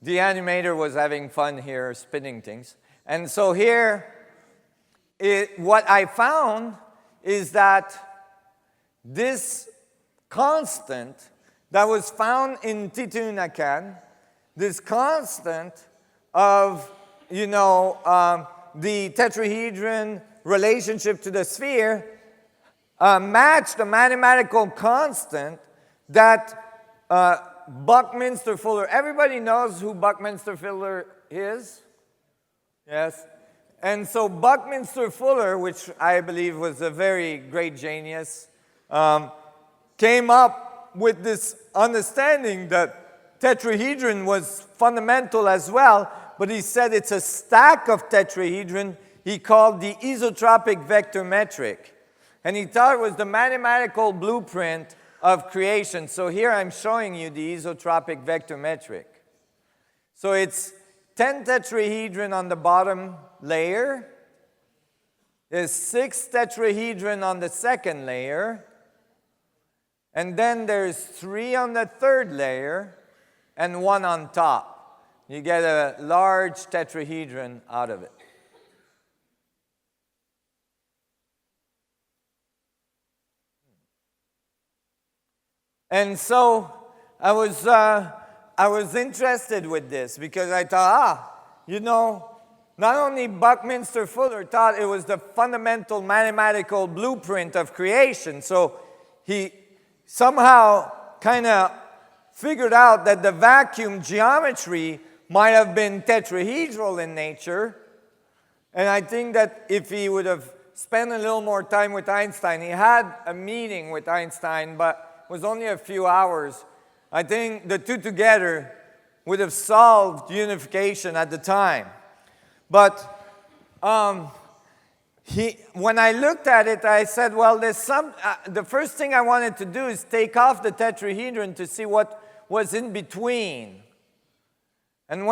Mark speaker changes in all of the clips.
Speaker 1: the animator was having fun here spinning things. And so here, what I found is that this constant that was found in Titicaca, this constant of, the tetrahedron relationship to the sphere, matched the mathematical constant that Buckminster Fuller, everybody knows who Buckminster Fuller is? Yes? And so Buckminster Fuller, which I believe was a very great genius, came up with this understanding that tetrahedron was fundamental as well, but he said it's a stack of tetrahedron he called the Isotropic Vector Matrix. And he thought it was the mathematical blueprint of creation. So here I'm showing you the Isotropic Vector Matrix. So it's 10 tetrahedron on the bottom layer. There's 6 tetrahedron on the second layer. And then there's 3 on the third layer and 1 on top. You get a large tetrahedron out of it. And so I was interested with this because I thought, not only Buckminster Fuller thought it was the fundamental mathematical blueprint of creation, so he somehow kind of figured out that the vacuum geometry might have been tetrahedral in nature. And I think that if he would have spent a little more time with Einstein, he had a meeting with Einstein, but it was only a few hours. I think the two together would have solved unification at the time. But when I looked at it, I said, well, there's the first thing I wanted to do is take off the tetrahedron to see what was in between. And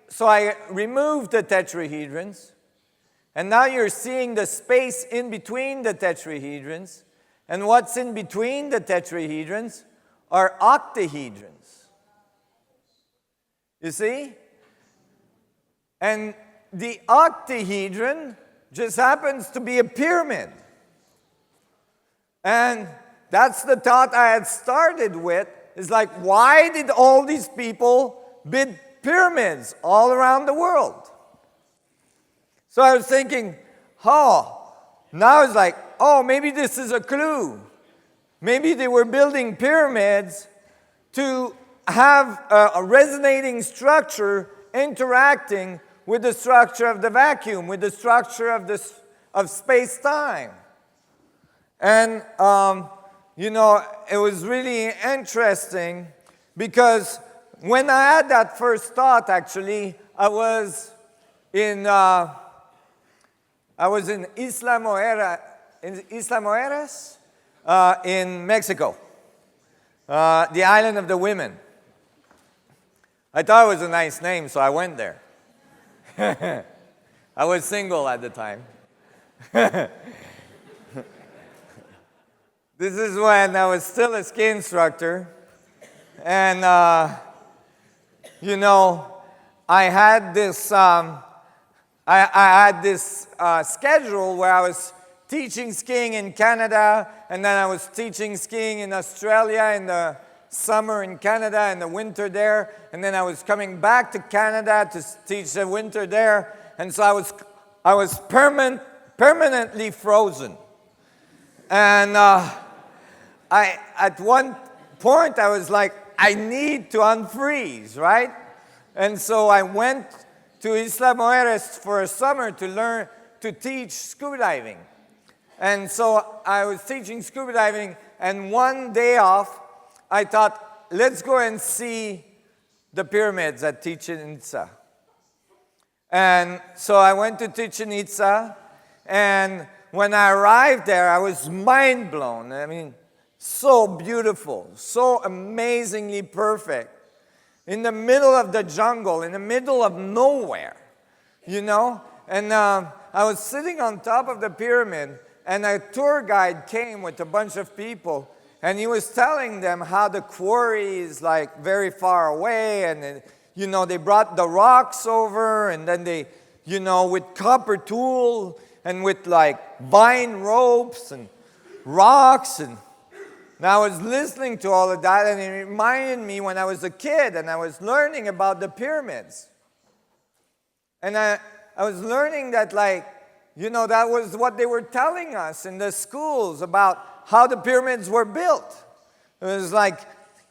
Speaker 1: so I removed the tetrahedrons, and now you're seeing the space in between the tetrahedrons, and what's in between the tetrahedrons are octahedrons. You see? And the octahedron just happens to be a pyramid. And that's the thought I had started with, is like, why did all these people build pyramids all around the world? So I was thinking, now it's like, maybe this is a clue. Maybe they were building pyramids to have a resonating structure interacting with the structure of the vacuum, with the structure of space-time. And, it was really interesting because when I had that first thought, actually, I was in Isla Mujeres in Mexico, the island of the women. I thought it was a nice name, so I went there. I was single at the time. This is when I was still a ski instructor. And, I had this, I had this schedule where I was teaching skiing in Canada, and then I was teaching skiing in Australia in the summer in Canada and the winter there, and then I was coming back to Canada to teach the winter there, and so I was permanently frozen. And at one point I was like, I need to unfreeze, right? And so I went to Isla Mujeres for a summer to learn to teach scuba diving. And so I was teaching scuba diving, and one day off, I thought, let's go and see the pyramids at Chichen Itza. And so I went to Chichen Itza, and when I arrived there, I was mind blown. I mean, so beautiful, so amazingly perfect. In the middle of the jungle, in the middle of nowhere, And I was sitting on top of the pyramid, and a tour guide came with a bunch of people, and he was telling them how the quarry is like very far away, and they brought the rocks over, and then they, with copper tool and with like vine ropes and rocks. And I was listening to all of that, and it reminded me when I was a kid and I was learning about the pyramids. And I was learning that, like, that was what they were telling us in the schools about how the pyramids were built. It was like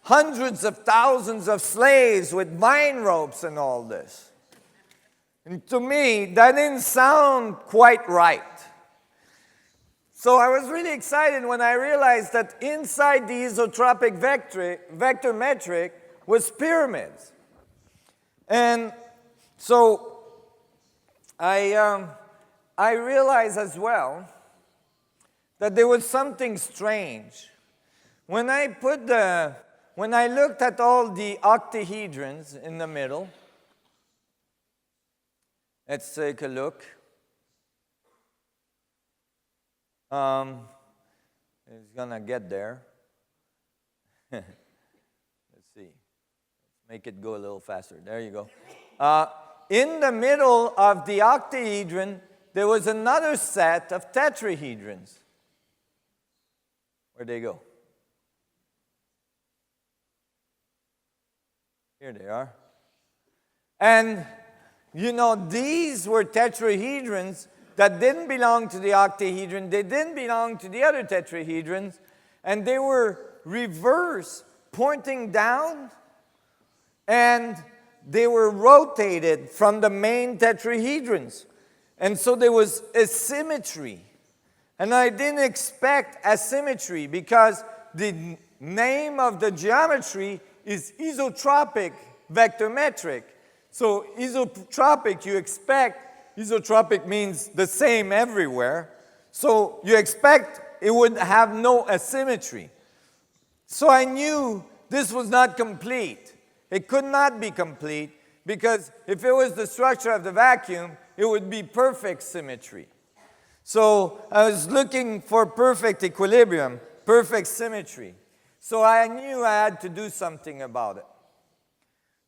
Speaker 1: hundreds of thousands of slaves with vine ropes and all this. And to me, that didn't sound quite right. So I was really excited when I realized that inside the isotropic vector metric was pyramids. And so I realized as well that there was something strange. When I looked at all the octahedrons in the middle, let's take a look. It's gonna get there. Let's see. Let's make it go a little faster. There you go. In the middle of the octahedron, there was another set of tetrahedrons. Where'd they go? Here they are. And, these were tetrahedrons that didn't belong to the octahedron. They didn't belong to the other tetrahedrons. And they were reverse, pointing down. And they were rotated from the main tetrahedrons. And so there was asymmetry. And I didn't expect asymmetry because the name of the geometry is isotropic vector metric. So isotropic, you expect, isotropic means the same everywhere. So you expect it would have no asymmetry. So I knew this was not complete. It could not be complete because if it was the structure of the vacuum, it would be perfect symmetry. So I was looking for perfect equilibrium, perfect symmetry. So I knew I had to do something about it.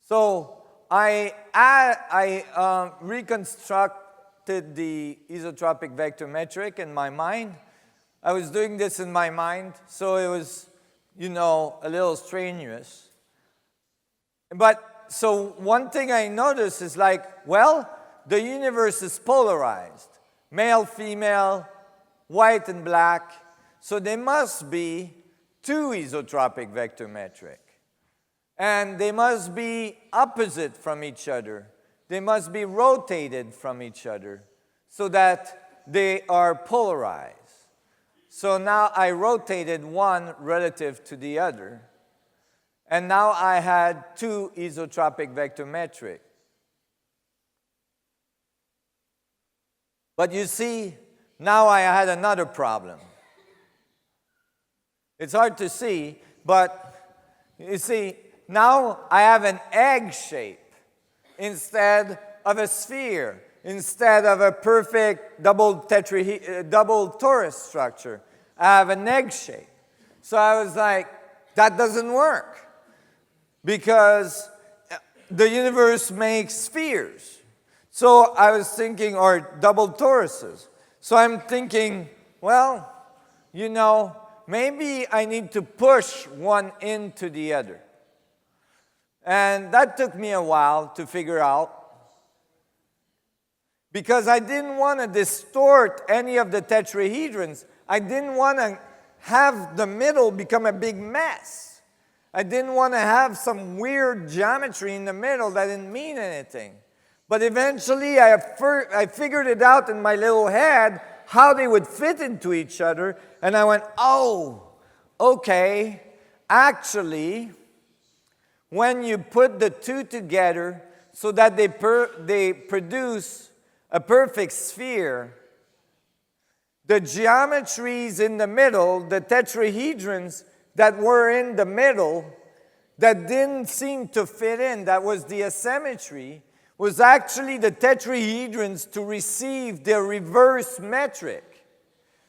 Speaker 1: So I reconstructed the isotropic vector metric in my mind. I was doing this in my mind, so it was, a little strenuous. But so one thing I noticed is the universe is polarized. Male, female, white and black. So there must be two isotropic vector metric. And they must be opposite from each other. They must be rotated from each other so that they are polarized. So now I rotated one relative to the other. And now I had two isotropic vector metric. But you see, now I had another problem. It's hard to see, but you see, now I have an egg shape instead of a sphere, instead of a perfect double torus structure. I have an egg shape. So I was like, that doesn't work because the universe makes spheres. So I was thinking, or double toruses. So I'm thinking, well, maybe I need to push one into the other. And that took me a while to figure out because I didn't want to distort any of the tetrahedrons. I didn't want to have the middle become a big mess. I didn't want to have some weird geometry in the middle that didn't mean anything. But eventually I figured it out in my little head how they would fit into each other. And I went, oh, okay, actually, when you put the two together so that they produce a perfect sphere, the geometries in the middle, the tetrahedrons that were in the middle, that didn't seem to fit in, that was the asymmetry, was actually the tetrahedrons to receive their reverse metric.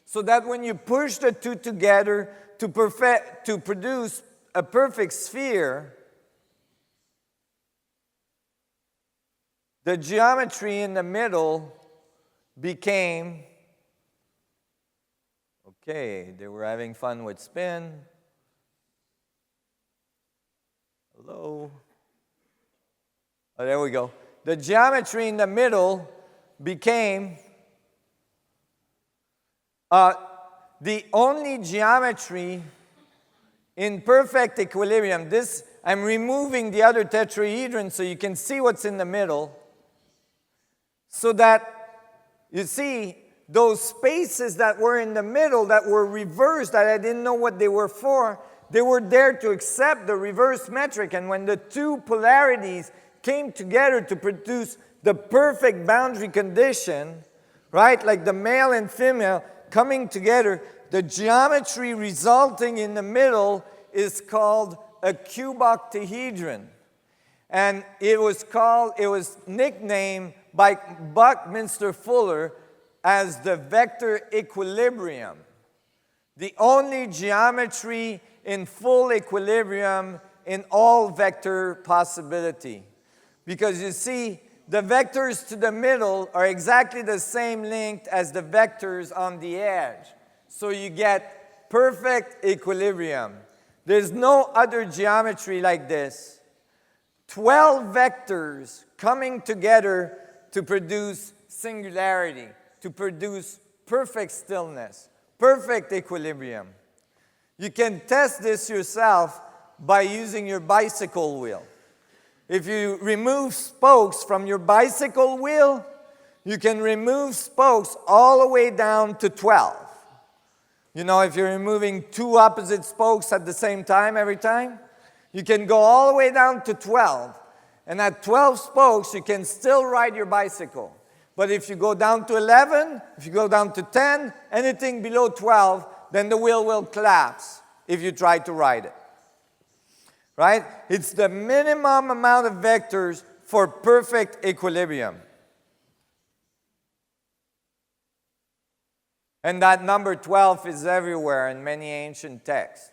Speaker 1: So that when you push the two together to produce a perfect sphere, the geometry in the middle became, okay, they were having fun with spin. Hello. Oh, there we go. The geometry in the middle became the only geometry in perfect equilibrium. This, I'm removing the other tetrahedron so you can see what's in the middle. So that, you see, those spaces that were in the middle that were reversed, that I didn't know what they were for, they were there to accept the reverse metric. And when the two polarities came together to produce the perfect boundary condition, right, like the male and female coming together, the geometry resulting in the middle is called a cube octahedron. And it was nicknamed by Buckminster Fuller as the vector equilibrium. The only geometry in full equilibrium in all vector possibility. Because you see, the vectors to the middle are exactly the same length as the vectors on the edge. So you get perfect equilibrium. There's no other geometry like this. 12 vectors coming together to produce singularity, to produce perfect stillness, perfect equilibrium. You can test this yourself by using your bicycle wheel. If you remove spokes from your bicycle wheel, you can remove spokes all the way down to 12. You know, if you're removing two opposite spokes at the same time every time, you can go all the way down to 12. And at 12 spokes, you can still ride your bicycle. But if you go down to 11, if you go down to 10, anything below 12, then the wheel will collapse if you try to ride it. Right? It's the minimum amount of vectors for perfect equilibrium. And that number 12 is everywhere in many ancient texts.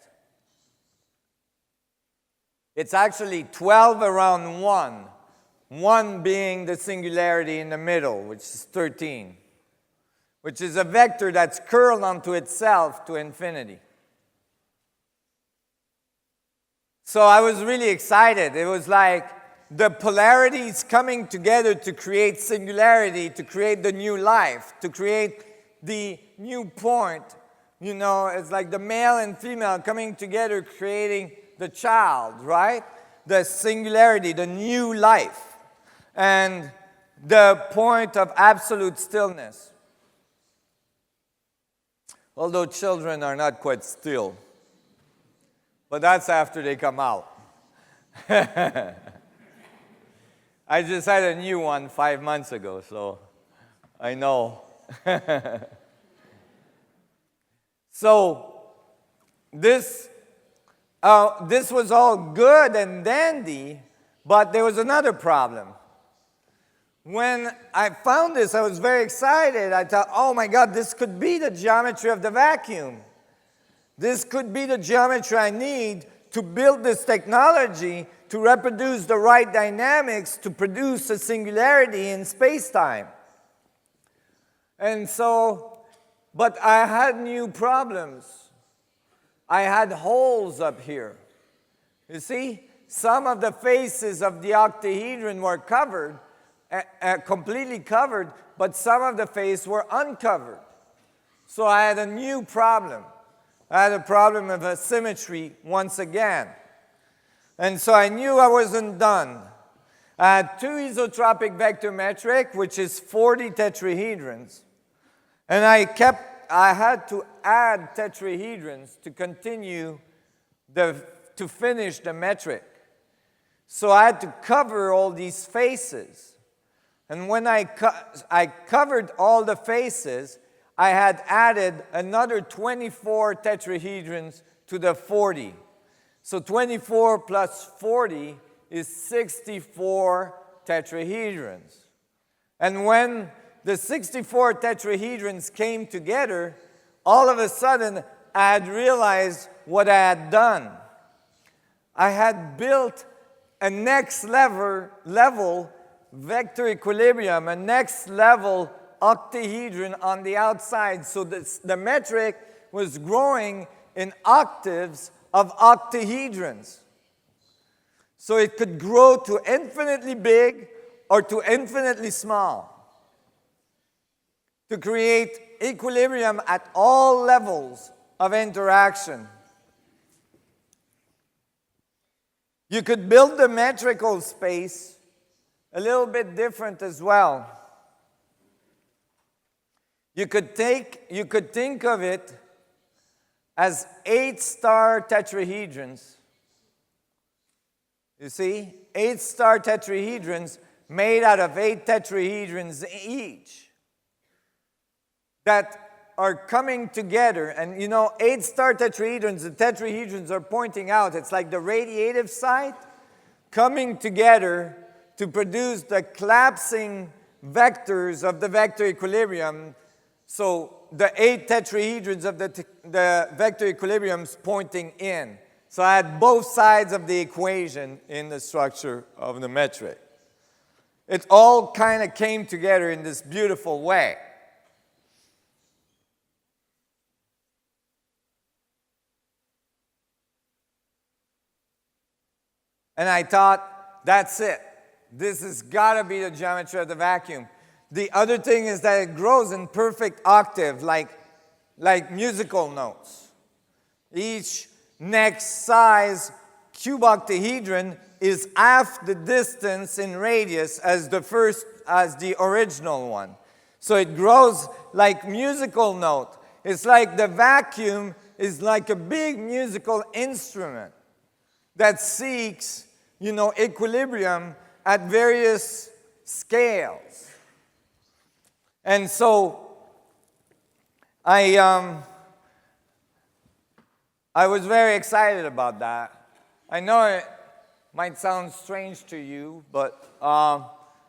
Speaker 1: It's actually 12 around 1. 1 being the singularity in the middle, which is 13. Which is a vector that's curled onto itself to infinity. So I was really excited. It was like the polarities coming together to create singularity, to create the new life, to create the new point. You know, it's like the male and female coming together, creating the child, right? The singularity, the new life, and the point of absolute stillness. Although children are not quite still. But that's after they come out. I just had a new one 5 months ago, so I know. So this was all good and dandy, but there was another problem. When I found this, I was very excited. I thought, oh my God, this could be the geometry of the vacuum. This could be the geometry I need to build this technology to reproduce the right dynamics to produce a singularity in space-time. And so, but I had new problems. I had holes up here. You see, some of the faces of the octahedron were covered, completely covered, but some of the faces were uncovered. So I had a new problem. I had a problem of asymmetry once again. And so I knew I wasn't done. I had two isotropic vector matrix, which is 40 tetrahedrons. And I had to add tetrahedrons to continue to finish the metric. So I had to cover all these faces. And when I covered all the faces, I had added another 24 tetrahedrons to the 40. So 24 plus 40 is 64 tetrahedrons. And when the 64 tetrahedrons came together, all of a sudden I had realized what I had done. I had built a next level vector equilibrium, a next level octahedron on the outside. So the metric was growing in octaves of octahedrons. So it could grow to infinitely big or to infinitely small to create equilibrium at all levels of interaction. You could build the metrical space a little bit different as well. You could think of it as 8-star tetrahedrons. You see? 8-star tetrahedrons made out of 8 tetrahedrons each that are coming together. And you know, 8-star tetrahedrons, the tetrahedrons are pointing out. It's like the radiative side coming together to produce the collapsing vectors of the vector equilibrium. So the 8 tetrahedrons of the vector equilibriums pointing in. So I had both sides of the equation in the structure of the metric. It all kind of came together in this beautiful way. And I thought, that's it. This has got to be the geometry of the vacuum. The other thing is that it grows in perfect octave, like musical notes. Each next size cube octahedron is half the distance in radius as the original one. So it grows like musical note. It's like the vacuum is like a big musical instrument that seeks, you know, equilibrium at various scales. And so I was very excited about that. I know it might sound strange to you, but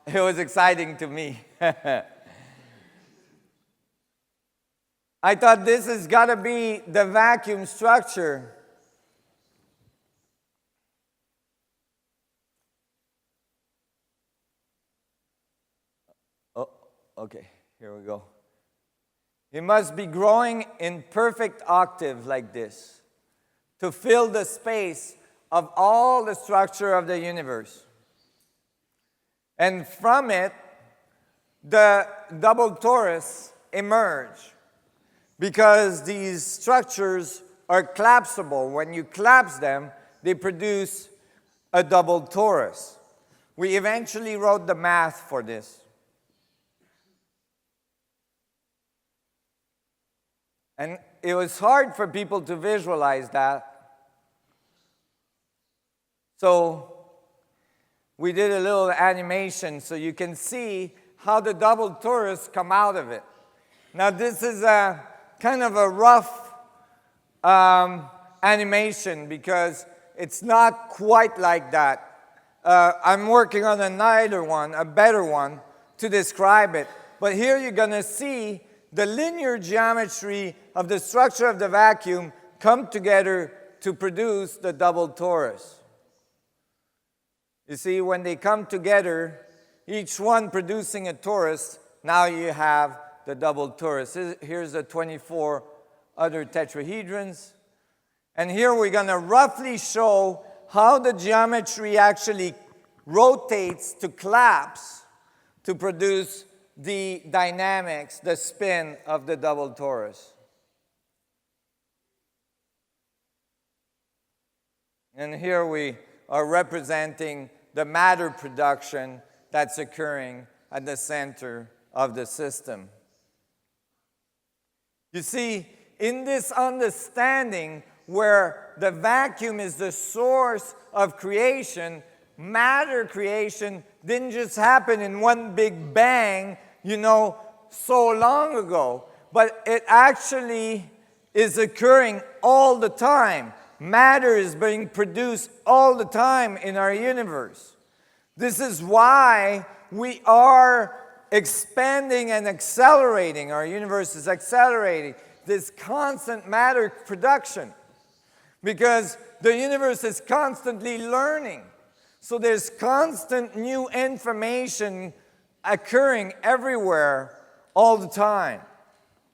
Speaker 1: it was exciting to me. I thought this has got to be the vacuum structure. Oh, okay, here we go. It must be growing in perfect octave like this to fill the space of all the structure of the universe. And from it, the double torus emerge because these structures are collapsible. When you collapse them, they produce a double torus. We eventually wrote the math for this. And it was hard for people to visualize that. So we did a little animation so you can see how the double torus come out of it. Now this is a kind of a rough animation because it's not quite like that. I'm working on a better one to describe it. But here you're going to see the linear geometry of the structure of the vacuum come together to produce the double torus. You see, when they come together, each one producing a torus, now you have the double torus. Here's the 24 other tetrahedrons. And here we're going to roughly show how the geometry actually rotates to collapse to produce the dynamics, the spin of the double torus. And here we are representing the matter production that's occurring at the center of the system. You see, in this understanding where the vacuum is the source of creation, matter creation didn't just happen in one big bang, you know, so long ago, but it actually is occurring all the time. Matter is being produced all the time in our universe. This is why we are expanding and accelerating. Our universe is accelerating this constant matter production because the universe is constantly learning. So there's constant new information occurring everywhere all the time.